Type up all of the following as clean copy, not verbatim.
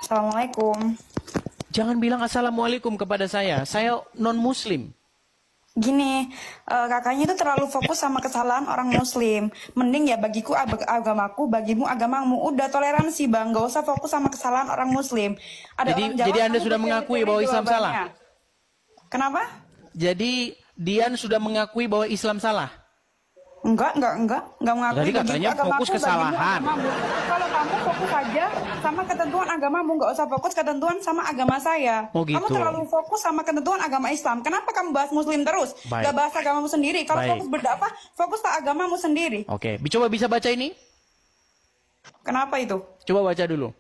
Assalamualaikum. Jangan bilang assalamualaikum kepada saya non-muslim. Gini, kakaknya itu terlalu fokus sama kesalahan orang muslim. Mending ya bagiku agamaku, bagimu agamamu. Udah toleransi bang, gak usah fokus sama kesalahan orang muslim. Ada orang Jawa, jadi Anda kamu sudah mengakui bahwa Islam jawabannya. salah? Kenapa? Jadi Dian sudah mengakui bahwa Islam salah? Enggak mengakui. Tadi katanya Bagiku fokus agamaku, kesalahan. bagimu agamamu. Kalau kamu fokus aja sama ketentuan agamamu, nggak usah fokus ketentuan sama agama saya. Oh, gitu. Kamu terlalu fokus sama ketentuan agama Islam. Kenapa kamu bahas muslim terus? Baik. Gak bahas agamamu sendiri. Kalau Baik. fokus berdakwah, fokuslah agamamu sendiri. Oke, coba bisa baca ini? Kenapa itu? Coba baca dulu.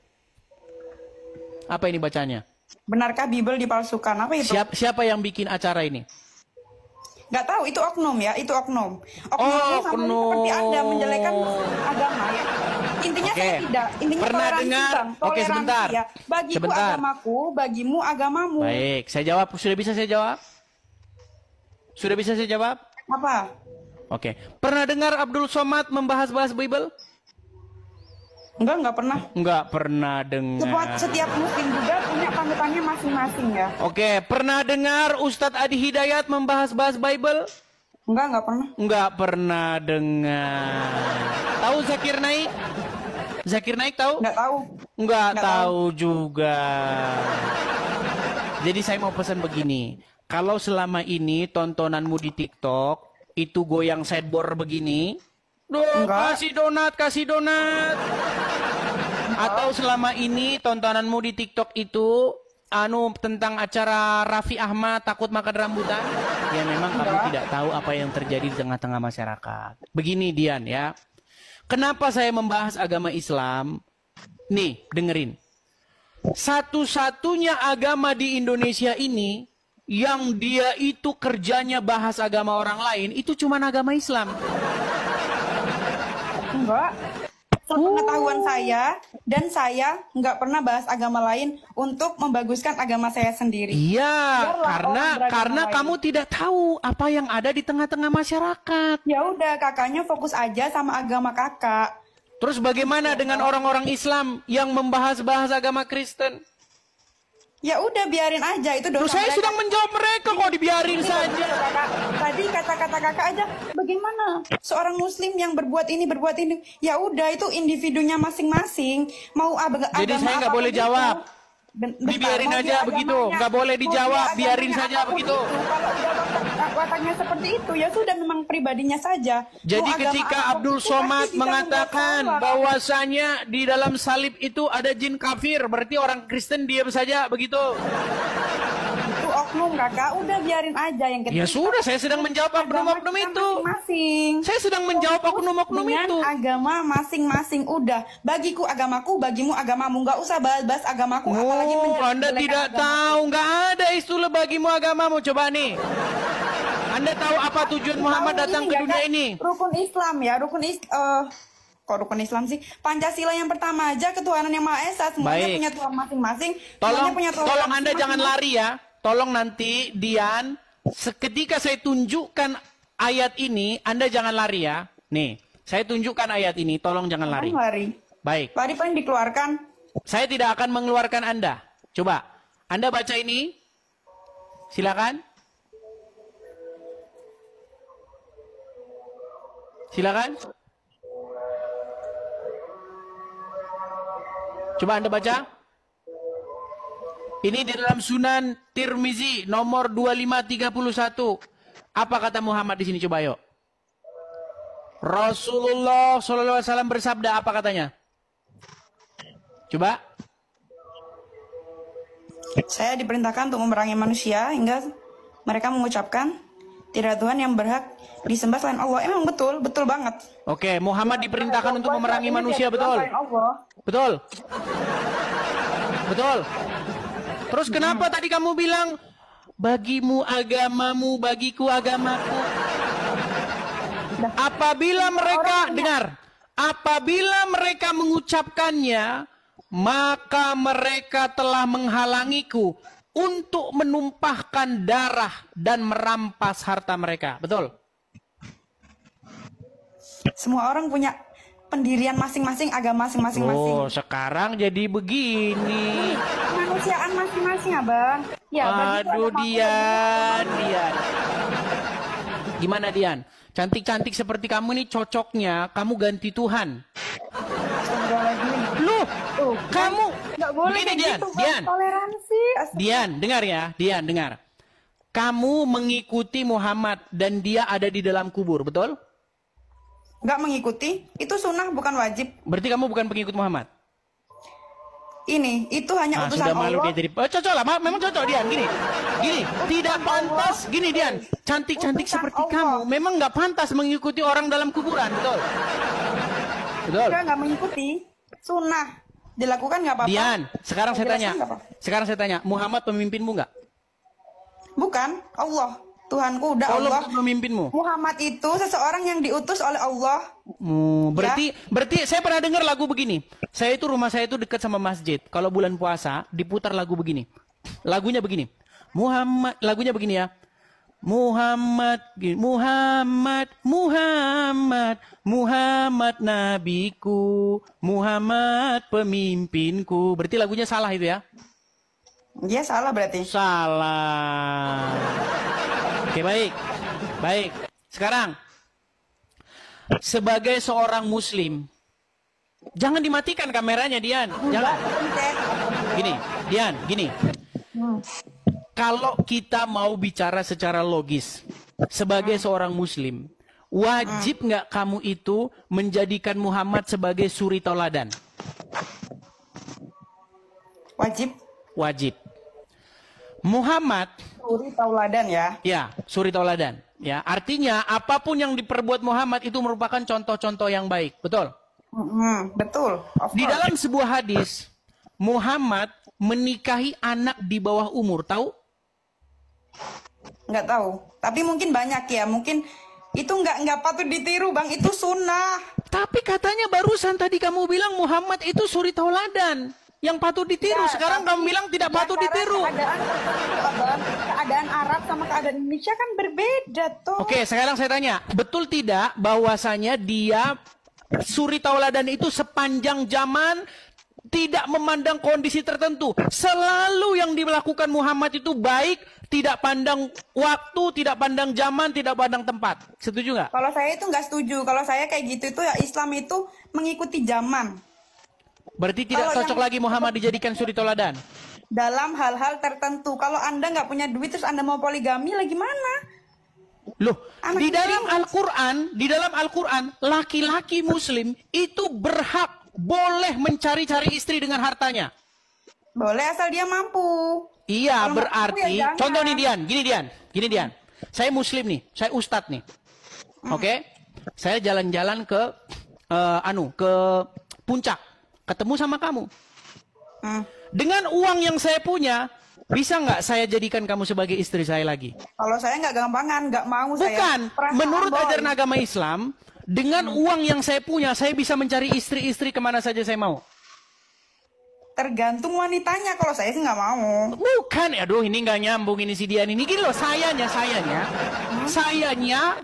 Apa ini bacanya? Benarkah Bible dipalsukan? Apa itu? Siapa yang bikin acara ini? Nggak tahu, itu oknum ya, itu oknum. Oknumnya sama seperti Anda menjelekan agama ya. Intinya Oke. saya tidak. Intinya Pernah toleransi, dengar? Bang. Oke, Toleransi sebentar. ya. Bagiku Sebentar. agamaku, bagimu agamamu. Baik, saya jawab. Sudah bisa saya jawab? Sudah bisa saya jawab? Apa? Oke. Pernah dengar Abdul Somad membahas-bahas Bible? Enggak pernah. Enggak pernah dengar. Setiap muslim juga punya panutannya masing-masing ya. Oke, pernah dengar Ustadz Adi Hidayat membahas-bahas Bible? Enggak pernah. Enggak pernah dengar. Tahu Zakir Naik? Zakir Naik tahu? Enggak tahu. Enggak Nggak tahu juga. Jadi saya mau pesan begini. Kalau selama ini tontonanmu di TikTok itu goyang sideboard begini, Enggak. kasih donat. Atau selama ini tontonanmu di TikTok itu tentang acara Raffi Ahmad takut makan rambutan, ya memang kamu tidak tahu apa yang terjadi di tengah-tengah masyarakat. Begini Dian ya. Kenapa saya membahas agama Islam? Nih, dengerin. Satu-satunya agama di Indonesia ini yang dia itu kerjanya bahas agama orang lain, itu cuma agama Islam. Enggak. Sepengetahuan saya, dan saya nggak pernah bahas agama lain untuk membaguskan agama saya sendiri. Iya, Biarlah orang beragama karena lain. kamu tidak tahu apa yang ada di tengah-tengah masyarakat. Ya udah, kakaknya fokus aja sama agama kakak. Terus bagaimana dengan orang-orang Islam yang membahas-bahas agama Kristen? Ya udah, biarin aja, itu dosa Terus saya mereka. sedang menjawab mereka kok dibiarin saja. Kakak, tadi kata-kata kakak aja, bagaimana seorang muslim yang berbuat ini. Ya udah, itu individunya masing-masing. Mau Jadi saya nggak boleh jawab. Dibiarin aja begitu, nggak boleh dijawab, biarin saja begitu. Kalau udah wataknya seperti itu, ya sudah, memang pribadinya saja. Jadi Mau agama ketika apapun Abdul itu Somad pasti kita mengatakan membuat salah. bahwasanya di dalam salib itu ada jin kafir, berarti orang Kristen diam saja begitu. Itu oknum kakak, udah biarin aja yang Ya sudah, saya sedang menjawab oknum-oknum itu. Masing-masing. Saya sedang menjawab oknum-oknum Dengan itu. agama masing-masing, udah. Bagiku agamaku, bagimu agamamu. Nggak usah bahas-bahas agamaku. Apalagi Oh, Anda menjelek-jelekan tidak agamaku. tahu, nggak ada istilah bagimu agamamu. Coba nih. Anda tahu apa tujuan Muhammad Tahu datang ini ke nggak, dunia Kak? ini? Rukun Islam ya, kok rukun Islam sih? Pancasila yang pertama aja, ketuhanan yang Maha Esa, semuanya Baik. punya Tuhan masing-masing. Tolong, semuanya punya Tuhan tolong Anda masing-masing. jangan lari ya. Tolong nanti Dian, seketika saya tunjukkan ayat ini, Anda jangan lari ya. Nih, saya tunjukkan ayat ini, tolong jangan lari. Lari. Baik, Lari paling dikeluarkan. saya tidak akan mengeluarkan Anda. Coba, Anda baca ini. Silakan. Silakan. Coba Anda baca. Ini di dalam Sunan Tirmizi nomor 2531. Apa kata Muhammad di sini, coba yuk. Rasulullah SAW bersabda, apa katanya? Coba. Saya diperintahkan untuk memerangi manusia hingga mereka mengucapkan tidak ada Tuhan yang berhak disembah selain Allah. Emang betul, betul banget. Oke, Muhammad diperintahkan untuk memerangi manusia, betul? Selain Allah. Betul. Betul. Terus kenapa tadi kamu bilang bagimu agamamu, bagiku agamaku? Apabila mereka dengar, apabila mereka mengucapkannya, maka mereka telah menghalangiku untuk menumpahkan darah dan merampas harta mereka. Betul? Semua orang punya pendirian masing-masing, agama masing-masing. Oh, sekarang jadi begini. Kemanusiaan masing-masing, Abang. Ya, Aduh, Dian. Gimana, Dian? Cantik-cantik seperti kamu nih cocoknya kamu ganti Tuhan. Loh, kamu nggak boleh begini, kayak Dian, gitu, Dian. toleransi. Dian, dengar ya, Dian, dengar. Kamu mengikuti Muhammad dan dia ada di dalam kubur, betul? Nggak mengikuti, itu sunnah bukan wajib. Berarti kamu bukan pengikut Muhammad? Itu hanya utusan Sudah malu Allah. dia jadi. Oh, cocok lah, memang cocok, Dian. Gini, tidak pantas. Gini, Dian, cantik-cantik Utusan seperti Allah. kamu, memang nggak pantas mengikuti orang dalam kuburan, betul? Betul. Dia nggak mengikuti, sunnah. Dilakukan nggak apa-apa. Dian, sekarang saya Dijelaskan tanya. nggak apa? Sekarang saya tanya, Muhammad pemimpinmu nggak? Bukan, Allah. Tuhanku udah Allah Allah. pemimpinmu. Muhammad itu seseorang yang diutus oleh Allah. Berarti saya pernah dengar lagu begini. Rumah saya itu dekat sama masjid. Kalau bulan puasa diputar lagu begini. Lagunya begini. Lagunya begini ya. Muhammad nabiku, Muhammad pemimpinku. Berarti lagunya salah itu ya? Dia salah berarti. Salah. Oke, baik. Sekarang, sebagai seorang muslim, jangan dimatikan kameranya, Dian. Jangan. Gini. Kalau kita mau bicara secara logis, sebagai seorang muslim, wajib nggak kamu itu menjadikan Muhammad sebagai suri tauladan? Wajib. Muhammad Suri tauladan ya. ya, suri tauladan. Ya, artinya apapun yang diperbuat Muhammad itu merupakan contoh-contoh yang baik, betul? Betul. Di dalam sebuah hadis, Muhammad menikahi anak di bawah umur, tahu? Nggak tahu. Tapi mungkin banyak ya. Mungkin itu nggak patut ditiru, Bang. Itu sunnah. Tapi katanya barusan tadi kamu bilang Muhammad itu suri tauladan yang patut ditiru. Ya, Sekarang kamu bilang tidak patut ditiru. Keadaan Arab sama keadaan Indonesia kan berbeda tuh. Oke, sekarang saya tanya, betul tidak bahwasanya dia suri tauladan itu sepanjang zaman tidak memandang kondisi tertentu. Selalu yang dilakukan Muhammad itu baik, tidak pandang waktu, tidak pandang zaman, tidak pandang tempat. Setuju nggak? Kalau saya itu nggak setuju. Kalau saya kayak gitu itu ya Islam itu mengikuti zaman. Berarti tidak Kalau cocok yang- lagi Muhammad dijadikan suri tauladan. Dalam hal-hal tertentu. Kalau Anda nggak punya duit terus Anda mau poligami lagi mana? Loh, Anak di dalam kecil. Al-Quran, laki-laki muslim itu berhak boleh mencari-cari istri dengan hartanya. Boleh asal dia mampu. Iya, Kalau nggak mampu berarti, ya jangan. contoh nih gini Dian. Saya muslim nih, saya ustadz nih. Oke? Saya jalan-jalan ke ke puncak, ketemu sama kamu. Dengan uang yang saya punya, bisa nggak saya jadikan kamu sebagai istri saya lagi? Kalau saya nggak gampangan, nggak mau saya. Bukan. Perasaan, Menurut Boy. ajaran agama Islam, dengan uang yang saya punya, saya bisa mencari istri-istri kemana saja saya mau. Tergantung wanitanya. Kalau saya sih nggak mau. Bukan, aduh ini nggak nyambung ini si Dian ini. Gini loh, sayanya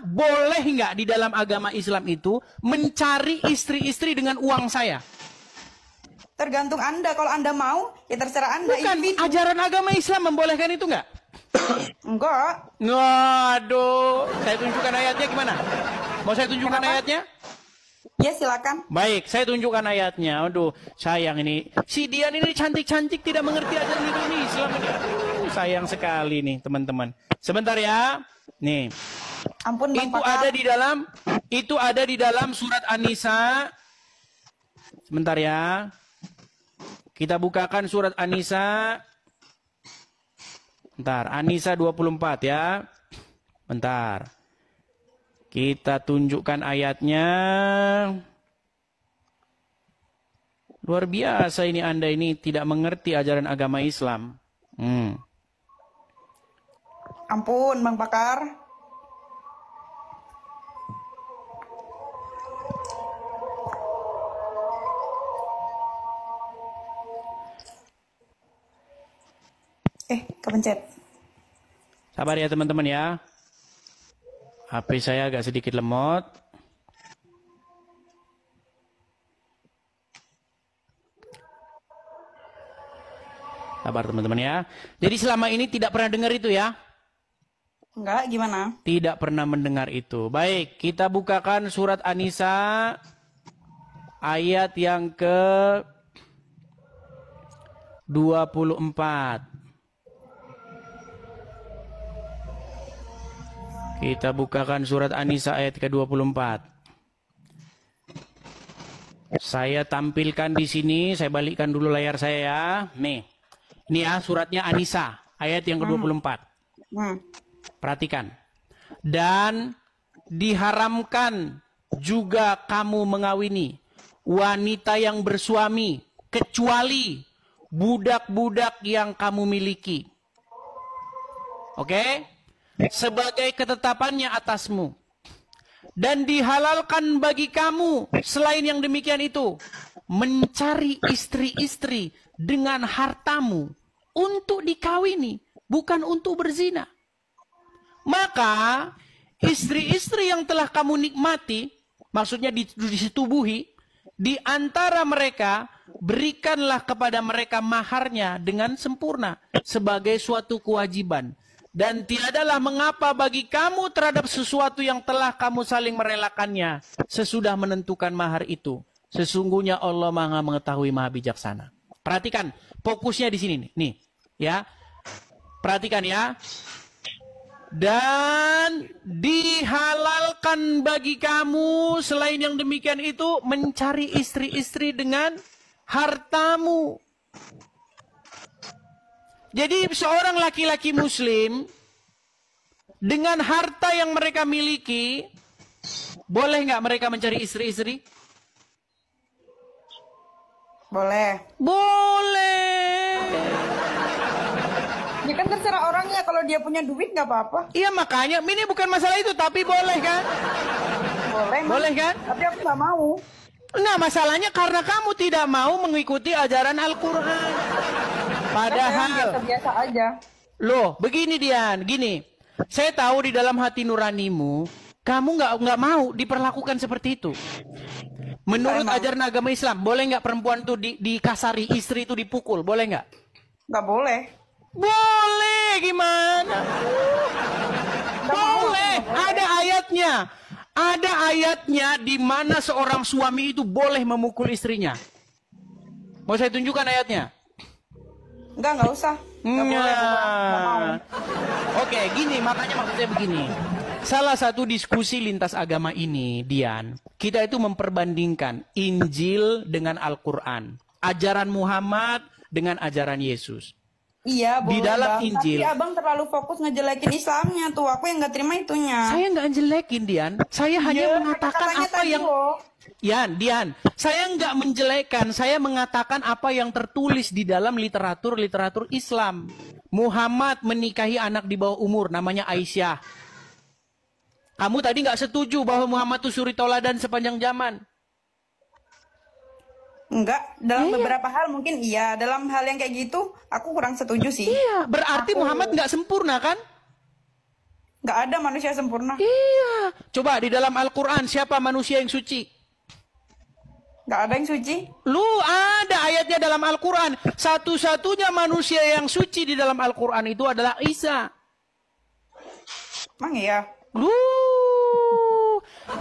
boleh nggak di dalam agama Islam itu mencari istri-istri dengan uang saya? Tergantung Anda. Kalau Anda mau, ya terserah Anda. Bukan, individu. ajaran agama Islam membolehkan itu nggak? Enggak. Waduh, saya tunjukkan ayatnya gimana? Mau saya tunjukkan ayatnya? Ya silakan. Baik, saya tunjukkan ayatnya. Aduh, sayang ini. Si Dian ini cantik-cantik tidak mengerti ajaran agama Islam ini. Aduh, sayang sekali nih, teman-teman. Sebentar ya. Nih. Ampun Bang Itu Pakar. ada di dalam surat An-Nisa. Sebentar ya. Kita bukakan surat An-Nisa. Bentar, An-Nisa 24 ya. Bentar. Kita tunjukkan ayatnya. Luar biasa ini Anda ini tidak mengerti ajaran agama Islam. Ampun Bang Pakar. Kepencet. Sabar ya teman-teman ya. HP saya agak sedikit lemot. Sabar teman-teman ya. Jadi selama ini tidak pernah dengar itu ya? Enggak, gimana? Tidak pernah mendengar itu. Baik, kita bukakan surat An-Nisa ayat yang ke 24. Kita bukakan surat An-Nisa ayat ke 24. Saya tampilkan di sini, saya balikkan dulu layar saya ya. Nih. Ini ya suratnya An-Nisa ayat yang ke-24. Perhatikan. Dan diharamkan juga kamu mengawini wanita yang bersuami kecuali budak-budak yang kamu miliki. Oke? Sebagai ketetapannya atasmu. Dan dihalalkan bagi kamu selain yang demikian itu mencari istri-istri dengan hartamu untuk dikawini, bukan untuk berzina. Maka istri-istri yang telah kamu nikmati, maksudnya disetubuhi, di antara mereka berikanlah kepada mereka maharnya dengan sempurna sebagai suatu kewajiban. Dan tiadalah mengapa bagi kamu terhadap sesuatu yang telah kamu saling merelakannya sesudah menentukan mahar itu. Sesungguhnya Allah Maha mengetahui, Maha bijaksana. Perhatikan, fokusnya di sini nih. Nih, ya. Perhatikan ya. Dan dihalalkan bagi kamu selain yang demikian itu mencari istri-istri dengan hartamu. Jadi seorang laki-laki muslim dengan harta yang mereka miliki, boleh nggak mereka mencari istri-istri? Boleh. Boleh. Ya kan terserah orangnya, kalau dia punya duit nggak apa-apa. Iya makanya, ini bukan masalah itu, tapi boleh kan? Boleh. Boleh kan? Tapi aku nggak mau. Nah masalahnya karena kamu tidak mau mengikuti ajaran Al-Quran. Padahal, biasa aja. loh begini Dian, gini. Saya tahu di dalam hati nuranimu, kamu nggak mau diperlakukan seperti itu. Menurut ajaran agama Islam, boleh nggak perempuan tuh dikasari, istri itu dipukul, boleh nggak? Nggak boleh. Boleh, gimana? Boleh, ada ayatnya. Ada ayatnya di mana seorang suami itu boleh memukul istrinya. Mau saya tunjukkan ayatnya? Nggak usah. Nggak boleh. Nggak mau. Oke, gini, makanya maksudnya begini. Salah satu diskusi lintas agama ini, Dian, kita itu memperbandingkan Injil dengan Al-Quran. Ajaran Muhammad dengan ajaran Yesus. Iya, boleh. Di dalam Bang. Injil. Tapi abang terlalu fokus ngejelekin Islamnya tuh. Aku yang nggak terima itunya. Saya nggak jelekin, Dian. Saya hanya mengatakan kata-katanya apa tadi yang... loh. Dian, saya nggak menjelekan. Saya mengatakan apa yang tertulis di dalam literatur Islam. Muhammad menikahi anak di bawah umur, namanya Aisyah. Kamu tadi nggak setuju bahwa Muhammad itu suri tauladan sepanjang zaman? Enggak, dalam beberapa hal mungkin iya. Dalam hal yang kayak gitu, aku kurang setuju sih. Iya, berarti Muhammad nggak sempurna kan? Nggak ada manusia sempurna. Iya. Coba di dalam Al-Quran, siapa manusia yang suci? Nggak ada yang suci. Lu ada ayatnya dalam Al-Quran. Satu-satunya manusia yang suci di dalam Al-Quran itu adalah Isa. Emang iya?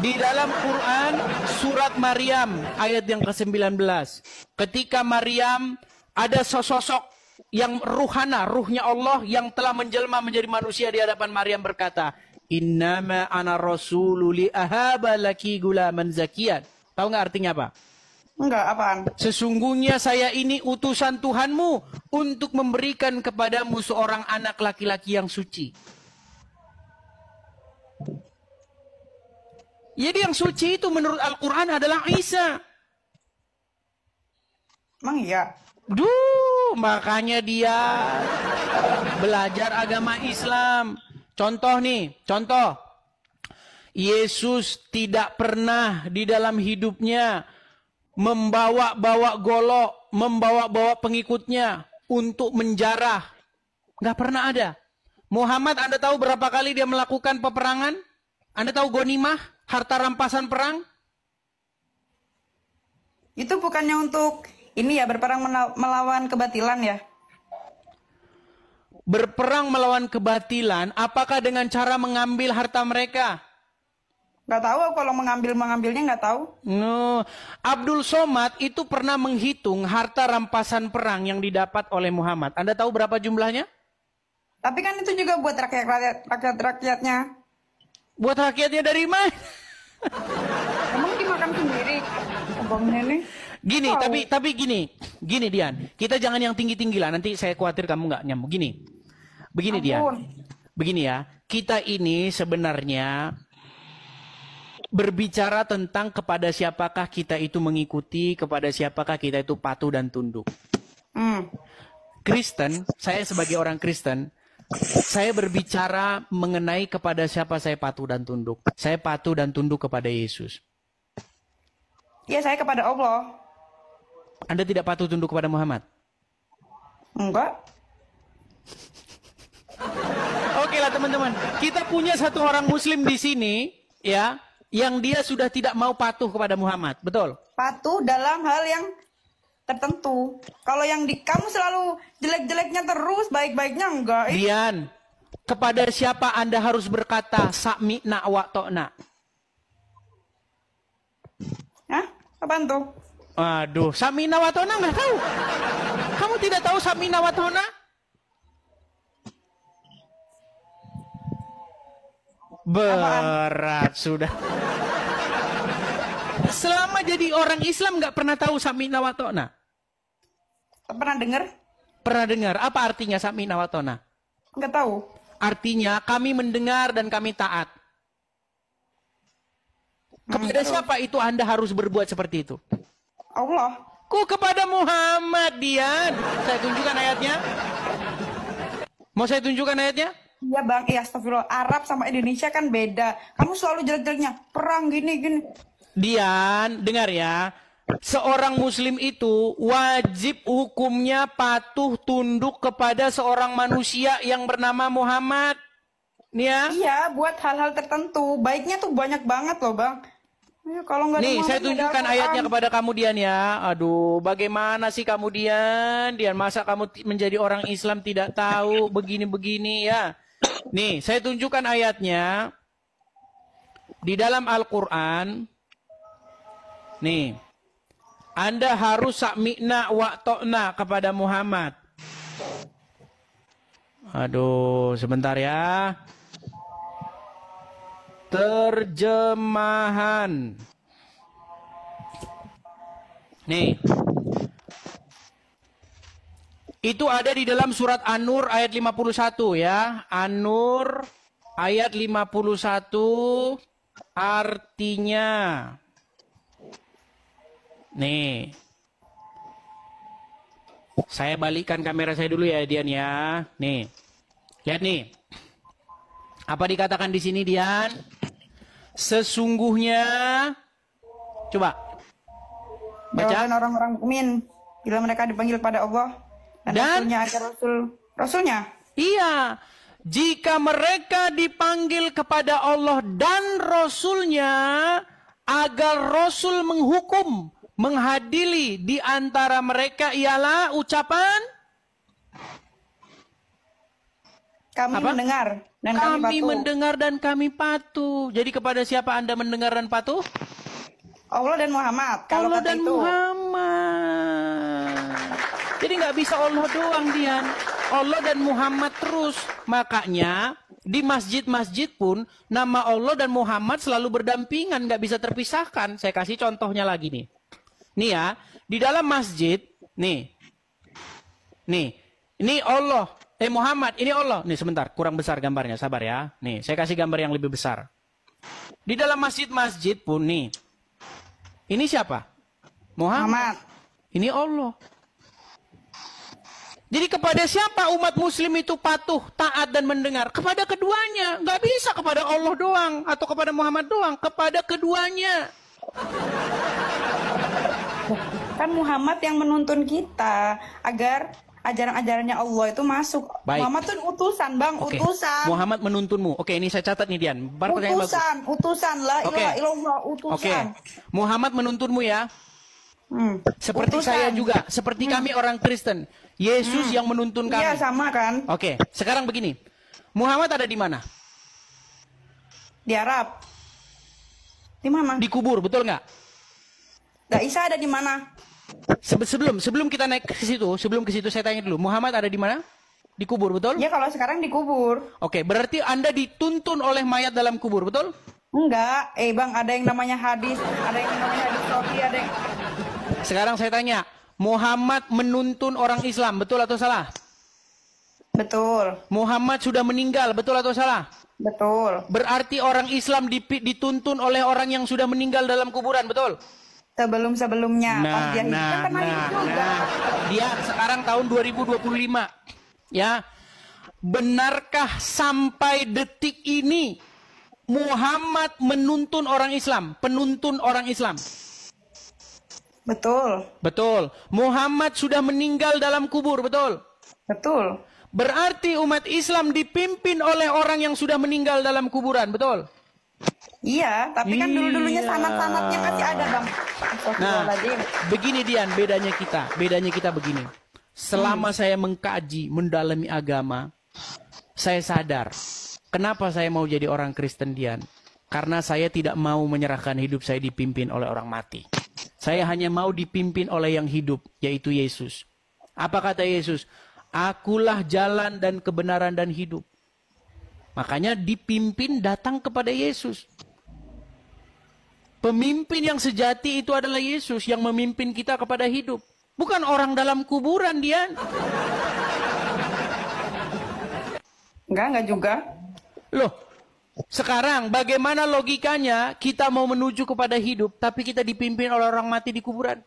Di dalam Quran surat Maryam ayat yang ke-19. Ketika Maryam ada sosok yang ruhana, ruhnya Allah yang telah menjelma menjadi manusia di hadapan Maryam berkata, "Innama ana rasulu li ahaba laki gulaman zakiyan." Tahu nggak artinya apa? Enggak, apaan? Sesungguhnya saya ini utusan Tuhanmu untuk memberikan kepadamu seorang anak laki-laki yang suci. Jadi yang suci itu menurut Al-Quran adalah Isa. Emang iya? Makanya dia belajar agama Islam. Contoh nih, contoh. Yesus tidak pernah di dalam hidupnya membawa-bawa golok, membawa-bawa pengikutnya untuk menjarah. Nggak pernah ada. Muhammad, Anda tahu berapa kali dia melakukan peperangan? Anda tahu ghanimah, harta rampasan perang? Itu bukannya untuk ini ya, berperang melawan kebatilan ya? berperang melawan kebatilan, apakah dengan cara mengambil harta mereka? Nggak tahu kalau mengambilnya nggak tahu. No. Abdul Somad itu pernah menghitung harta rampasan perang yang didapat oleh Muhammad. Anda tahu berapa jumlahnya? Tapi kan itu juga buat rakyatnya. Buat rakyatnya dari mana? Emang dimakan sendiri? Abangnya nih. Gini, Tahu. tapi gini Dian. Kita jangan yang tinggi-tinggi lah. Nanti saya khawatir kamu nggak nyambung. Begini Dian. Ampun. Begini ya. Kita ini sebenarnya berbicara tentang kepada siapakah kita itu mengikuti, kepada siapakah kita itu patuh dan tunduk. Kristen, saya sebagai orang Kristen, saya berbicara mengenai kepada siapa saya patuh dan tunduk. Saya patuh dan tunduk kepada Yesus. Ya, saya kepada Allah. Anda tidak patuh tunduk kepada Muhammad? Enggak. Oke lah teman-teman. Kita punya satu orang Muslim di sini, ya, yang dia sudah tidak mau patuh kepada Muhammad. Betul? Patuh dalam hal yang tertentu. Kalau yang kamu selalu jelek-jeleknya terus, baik-baiknya enggak. Dian, kepada siapa Anda harus berkata sami'na wa ta'na? Hah? Apaan tuh? Aduh, sami'na wa ta'na nggak tahu. Kamu tidak tahu sami'na wa ta'na? Berat sudah. Selama jadi orang Islam nggak pernah tahu sami'na wa ta'na? Pernah dengar? Pernah dengar. Apa artinya sami'na wa ta'na? Enggak tahu. Artinya kami mendengar dan kami taat. Kepada siapa itu Anda harus berbuat seperti itu? Allah. Kepada Muhammad, Dian. Saya tunjukkan ayatnya. Mau saya tunjukkan ayatnya? Iya bang, iya astagfirullah. Arab sama Indonesia kan beda. Kamu selalu jelek-jeleknya. Perang gini. Dian, dengar ya. Seorang muslim itu wajib hukumnya patuh tunduk kepada seorang manusia yang bernama Muhammad. Nih ya. Iya, buat hal-hal tertentu. Baiknya tuh banyak banget loh bang. Ya, kalau nggak ada Nih, Muhammad, saya nggak ada tunjukkan Al-Quran. ayatnya kepada kamu Dian ya. Aduh, bagaimana sih kamu Dian? Dian, masa kamu menjadi orang Islam tidak tahu begini-begini ya? Nih, saya tunjukkan ayatnya. Di dalam Al-Quran. Nih. Anda harus sami'na wa ta'na kepada Muhammad. Aduh, sebentar ya. Terjemahan. Nih. Itu ada di dalam surat An-Nur ayat 51 ya. An-Nur ayat 51 artinya. Nih. Saya balikkan kamera saya dulu ya Dian ya. Nih. Lihat nih. Apa dikatakan di sini Dian? Sesungguhnya coba baca. Jawaban orang-orang mukmin bila mereka dipanggil pada Allah dan Rasulnya agar Rasulnya. Iya. Jika mereka dipanggil kepada Allah dan Rasulnya agar Rasul menghukum, menghadili di antara mereka ialah ucapan Kami apa? mendengar dan kami Kami patuh. mendengar dan kami patuh. Jadi kepada siapa Anda mendengar dan patuh? Allah dan Muhammad. Kalau Allah kata dan itu. Muhammad. Jadi nggak bisa Allah doang Dian. Allah dan Muhammad terus. Makanya di masjid-masjid pun nama Allah dan Muhammad selalu berdampingan, nggak bisa terpisahkan. Saya kasih contohnya lagi nih. Nih ya, di dalam masjid, nih, ini Allah, Muhammad, ini Allah. Nih sebentar, kurang besar gambarnya, sabar ya. Nih, saya kasih gambar yang lebih besar. Di dalam masjid-masjid pun nih, ini siapa? Muhammad. Ini Allah. Jadi kepada siapa umat muslim itu patuh, taat dan mendengar? Kepada keduanya. Nggak bisa kepada Allah doang atau kepada Muhammad doang. Kepada keduanya. Kan Muhammad yang menuntun kita agar ajaran-ajarannya Allah itu masuk. Baik. Muhammad tuh utusan, Bang, Oke. utusan. Muhammad menuntunmu. Oke, ini saya catat nih Dian. Pertanyaan bagus. Utusan, la Oke. ilaha illallah, Oke. utusan. Muhammad menuntunmu ya. Seperti Utusan. saya juga, seperti kami orang Kristen. Yesus yang menuntun kami. Iya, sama kan? Oke, sekarang begini. Muhammad ada di mana? Di Arab. Di mana? Di kubur, betul nggak? Gak Isa ada di mana? Sebelum kita naik ke situ, saya tanya dulu. Muhammad ada di mana? Di kubur, betul? Ya kalau sekarang dikubur. Oke, berarti Anda dituntun oleh mayat dalam kubur, betul? Enggak. Bang, ada yang namanya hadis. Ada yang namanya hadis Sofi, ada yang... Sekarang saya tanya, Muhammad menuntun orang Islam, betul atau salah? Betul. Muhammad sudah meninggal, betul atau salah? Betul. Berarti orang Islam dituntun oleh orang yang sudah meninggal dalam kuburan, betul? Sebelum-sebelumnya. Pas dia hidup kan pernah hidup juga. Dia sekarang tahun 2025. Ya. Benarkah sampai detik ini Muhammad menuntun orang Islam, penuntun orang Islam? Betul. Betul. Muhammad sudah meninggal dalam kubur, betul? Betul. Berarti umat Islam dipimpin oleh orang yang sudah meninggal dalam kuburan, betul? Iya, tapi kan dulu-dulunya sanat-sanatnya masih ada, Bang. Nah, begini Dian, bedanya kita begini. Selama saya mengkaji, mendalami agama, saya sadar, kenapa saya mau jadi orang Kristen, Dian? Karena saya tidak mau menyerahkan hidup saya dipimpin oleh orang mati. Saya hanya mau dipimpin oleh yang hidup, yaitu Yesus. Apa kata Yesus? Akulah jalan dan kebenaran dan hidup. Makanya dipimpin datang kepada Yesus. Pemimpin yang sejati itu adalah Yesus yang memimpin kita kepada hidup. Bukan orang dalam kuburan, Dian. Enggak juga. Loh, sekarang bagaimana logikanya kita mau menuju kepada hidup, tapi kita dipimpin oleh orang mati di kuburan?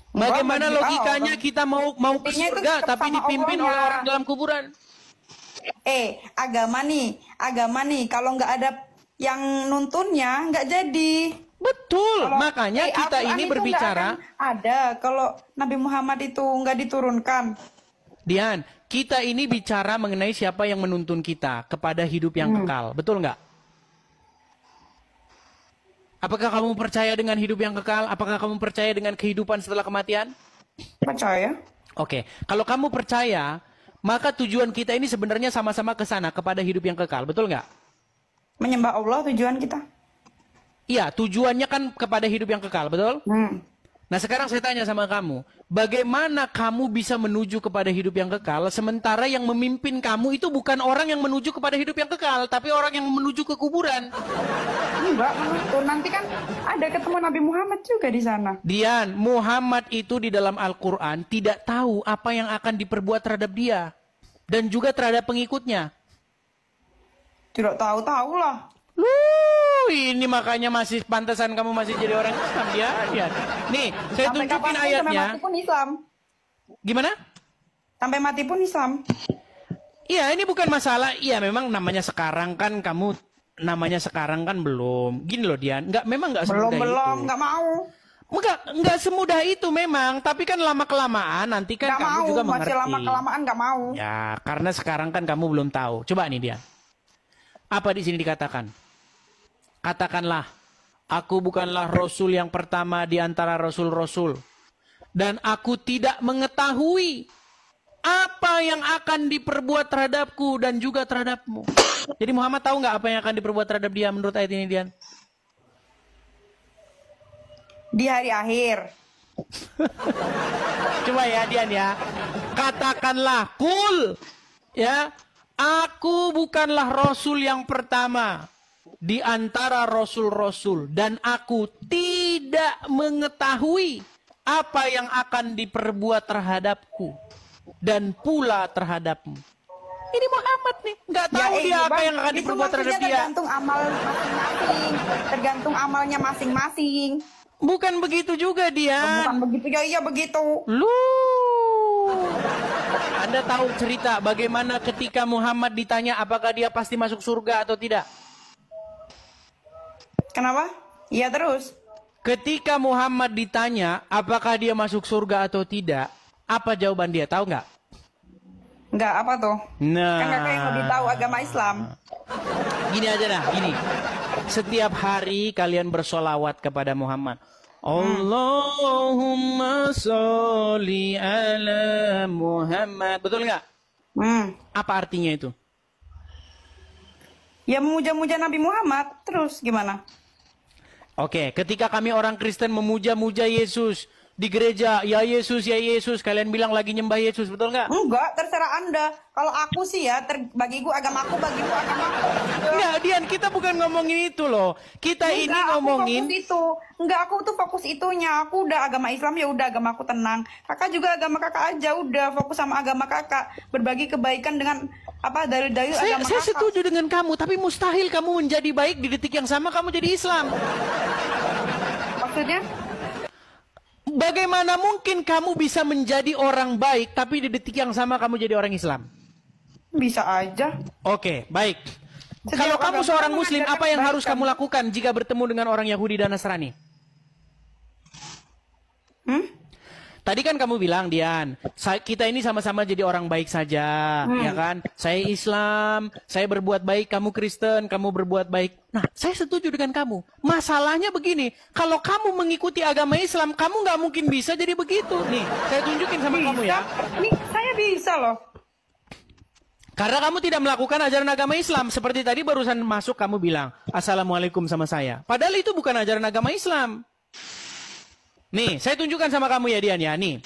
Bagaimana logikanya kita mau ke surga, tapi dipimpin oleh orang dalam kuburan? Agama nih, kalau nggak ada yang nuntunnya, nggak jadi. Betul, Kalau, makanya kita ini berbicara. Ada, kalau Nabi Muhammad itu nggak diturunkan. Dian, kita ini bicara mengenai siapa yang menuntun kita kepada hidup yang kekal, betul nggak? Apakah kamu percaya dengan hidup yang kekal? Apakah kamu percaya dengan kehidupan setelah kematian? Percaya. Oke, kalau kamu percaya, maka tujuan kita ini sebenarnya sama-sama ke sana, kepada hidup yang kekal, betul nggak? Menyembah Allah tujuan kita. Iya, tujuannya kan kepada hidup yang kekal, betul? Nah, sekarang saya tanya sama kamu, bagaimana kamu bisa menuju kepada hidup yang kekal, sementara yang memimpin kamu itu bukan orang yang menuju kepada hidup yang kekal, tapi orang yang menuju ke kuburan? Enggak, menuntun. Nanti kan ada ketemu Nabi Muhammad juga di sana. Dian, Muhammad itu di dalam Al-Quran tidak tahu apa yang akan diperbuat terhadap dia. Dan juga terhadap pengikutnya. Tidak tahu-tahu lah. Ini makanya masih pantasan kamu masih jadi orang Islam, ya. Nih, saya tunjukin ayatnya. Sampai mati pun Islam. Gimana? Sampai mati pun Islam. Iya, ini bukan masalah. Iya, memang namanya sekarang kan kamu, namanya sekarang kan belum. Gini loh, Dian. Memang nggak semudah itu. Belum, nggak mau. Enggak semudah itu memang. Tapi kan lama-kelamaan nanti kan kamu juga mengerti. Masih lama-kelamaan nggak mau. Ya, karena sekarang kan kamu belum tahu. Coba nih, Dian. Apa di sini dikatakan? Katakanlah, aku bukanlah Rasul yang pertama di antara Rasul-Rasul. Dan aku tidak mengetahui apa yang akan diperbuat terhadapku dan juga terhadapmu. Jadi Muhammad tahu nggak apa yang akan diperbuat terhadap dia menurut ayat ini, Dian? Di hari akhir. Coba ya, Dian ya. Katakanlah, kul. Ya, aku bukanlah Rasul yang pertama di antara Rasul-Rasul. Dan aku tidak mengetahui apa yang akan diperbuat terhadapku. Dan pula terhadapmu. Ini Muhammad nih. Nggak tahu dia apa yang akan diperbuat terhadap dia. Tergantung amal masing-masing. Tergantung amalnya masing-masing. Bukan begitu juga dia. Bukan begitu, ya iya begitu. Anda tahu cerita bagaimana ketika Muhammad ditanya apakah dia pasti masuk surga atau tidak? Kenapa? Iya terus. Ketika Muhammad ditanya apakah dia masuk surga atau tidak, apa jawaban dia? Tahu nggak? Nggak, apa tuh? Nah. Kan kakak yang lebih tahu agama Islam. Gini aja dah, gini. Setiap hari kalian bersolawat kepada Muhammad. Allahumma sholli ala Muhammad. Betul nggak? Apa artinya itu? Ya memuja-muja Nabi Muhammad. Terus gimana? Oke, ketika kami orang Kristen memuja-muja Yesus di gereja, ya Yesus, kalian bilang lagi nyembah Yesus, betul nggak? Enggak, terserah Anda. Kalau aku sih ya, bagiku agamaku, bagimu agamaku. Enggak, Dian, kita bukan ngomongin itu loh. Kita ini ngomongin aku fokus itu. Enggak, aku tuh fokus itunya. Aku udah agama Islam, ya udah agamaku tenang. Kakak juga agama kakak aja, udah fokus sama agama kakak. Berbagi kebaikan dengan apa dalil-dalil agama saya kakak. setuju dengan kamu, tapi mustahil kamu menjadi baik di detik yang sama kamu jadi Islam. Maksudnya? Bagaimana mungkin kamu bisa menjadi orang baik, tapi di detik yang sama kamu jadi orang Islam? Bisa aja. Oke, baik. Setiap Kalau kamu agama seorang Muslim, mengajarkan apa yang harus kebaikan. kamu lakukan jika bertemu dengan orang Yahudi dan Nasrani? Tadi kan kamu bilang, Dian, kita ini sama-sama jadi orang baik saja, ya kan? Saya Islam, saya berbuat baik, kamu Kristen, kamu berbuat baik. Nah, saya setuju dengan kamu. Masalahnya begini, kalau kamu mengikuti agama Islam, kamu nggak mungkin bisa jadi begitu. Nih, saya tunjukin sama kamu ya. Nih, saya bisa loh. Karena kamu tidak melakukan ajaran agama Islam. Seperti tadi barusan masuk kamu bilang, Assalamualaikum sama saya. Padahal itu bukan ajaran agama Islam. Nih, saya tunjukkan sama kamu ya Dian ya. Nih,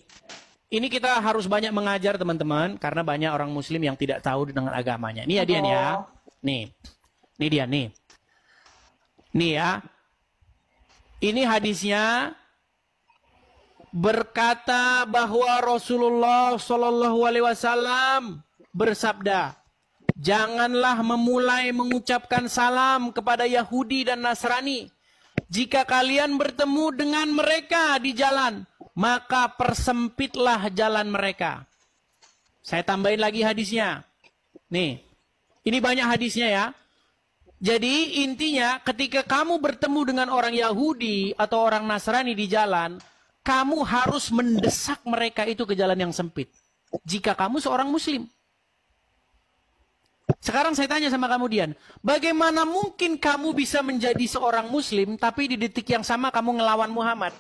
ini kita harus banyak mengajar teman-teman. Karena banyak orang Muslim yang tidak tahu dengan agamanya. Nih ya Dian ya. Nih Dian nih. Nih ya. Ini hadisnya berkata bahwa Rasulullah Shallallahu Alaihi Wasallam bersabda, janganlah memulai mengucapkan salam kepada Yahudi dan Nasrani. Jika kalian bertemu dengan mereka di jalan, maka persempitlah jalan mereka. Saya tambahin lagi hadisnya. Nih, ini banyak hadisnya ya. Jadi intinya ketika kamu bertemu dengan orang Yahudi atau orang Nasrani di jalan, kamu harus mendesak mereka itu ke jalan yang sempit. Jika kamu seorang Muslim. Sekarang saya tanya sama kamu Dian, bagaimana mungkin kamu bisa menjadi seorang Muslim tapi di detik yang sama kamu ngelawan Muhammad?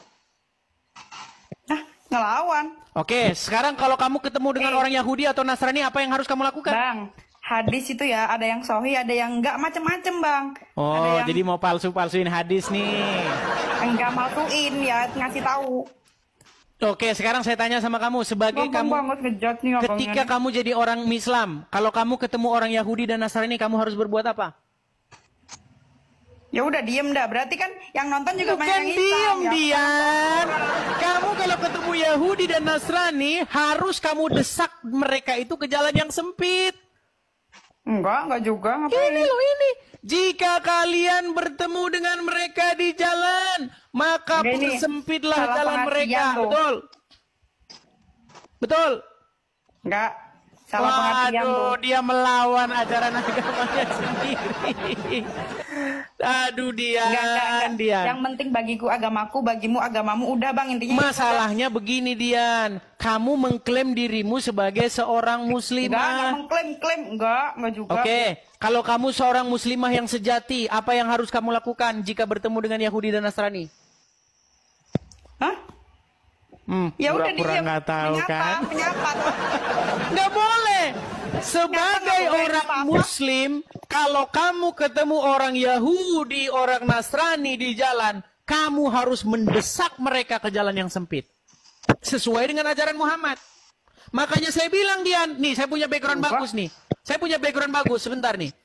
Nah, ngelawan. Oke, sekarang kalau kamu ketemu dengan orang Yahudi atau Nasrani, apa yang harus kamu lakukan? Bang, hadis itu ya ada yang sahih, ada yang enggak, macem-macem bang. Oh, Ada yang jadi mau palsu-palsuin hadis nih. enggak malsuin ya, ngasih tahu. Oke, sekarang saya tanya sama kamu, sebagai Bang, kamu banget ngejat nih abangnya ketika nih. kamu jadi orang Islam, kalau kamu ketemu orang Yahudi dan Nasrani, kamu harus berbuat apa? Ya udah diem dah, berarti kan yang nonton juga banyak Bukan yang diem, Islam ya. Dian. Kamu kalau ketemu Yahudi dan Nasrani, harus kamu desak mereka itu ke jalan yang sempit. Enggak juga, ngapain? Ini loh ini. Jika kalian bertemu dengan mereka di jalan, maka Enggak, ini persempitlah salah jalan pengertian mereka. tuh. Betul? Betul? Enggak, salah pengertian tuh. Waduh, dia melawan ajaran agamanya sendiri. Aduh, Enggak. Dian. Yang penting bagiku agamaku, bagimu agamamu. Udah bang, intinya itu. Masalahnya begini, Dian. Kamu mengklaim dirimu sebagai seorang Enggak muslimah. mengklaim, enggak juga. Oke, kalau kamu seorang muslimah yang sejati, apa yang harus kamu lakukan jika bertemu dengan Yahudi dan Nasrani? Hah? Ya udah Pura-pura diem. nggak tahu kan? Menyapa tuh. Nggak boleh. Sebagai Nggak boleh orang apa-apa. Muslim, kalau kamu ketemu orang Yahudi, orang Nasrani di jalan, kamu harus mendesak mereka ke jalan yang sempit. Sesuai dengan ajaran Muhammad. Makanya saya bilang, Dian, nih saya punya background bagus nih. Saya punya background bagus, sebentar nih.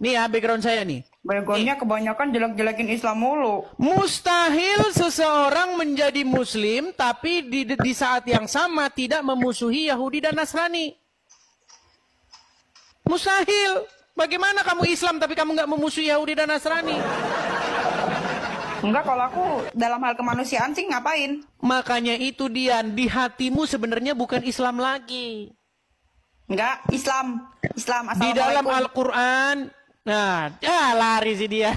Nih ya background saya nih. Backgroundnya kebanyakan jelek-jelekin Islam mulu. Mustahil seseorang menjadi Muslim, tapi di saat yang sama tidak memusuhi Yahudi dan Nasrani. Mustahil. Bagaimana kamu Islam tapi kamu nggak memusuhi Yahudi dan Nasrani? Enggak, kalau aku dalam hal kemanusiaan sih ngapain? Makanya itu Dian, di hatimu sebenarnya bukan Islam lagi. Enggak, Islam. Di dalam Assalamualaikum. Al-Quran, nah, lari sih dia.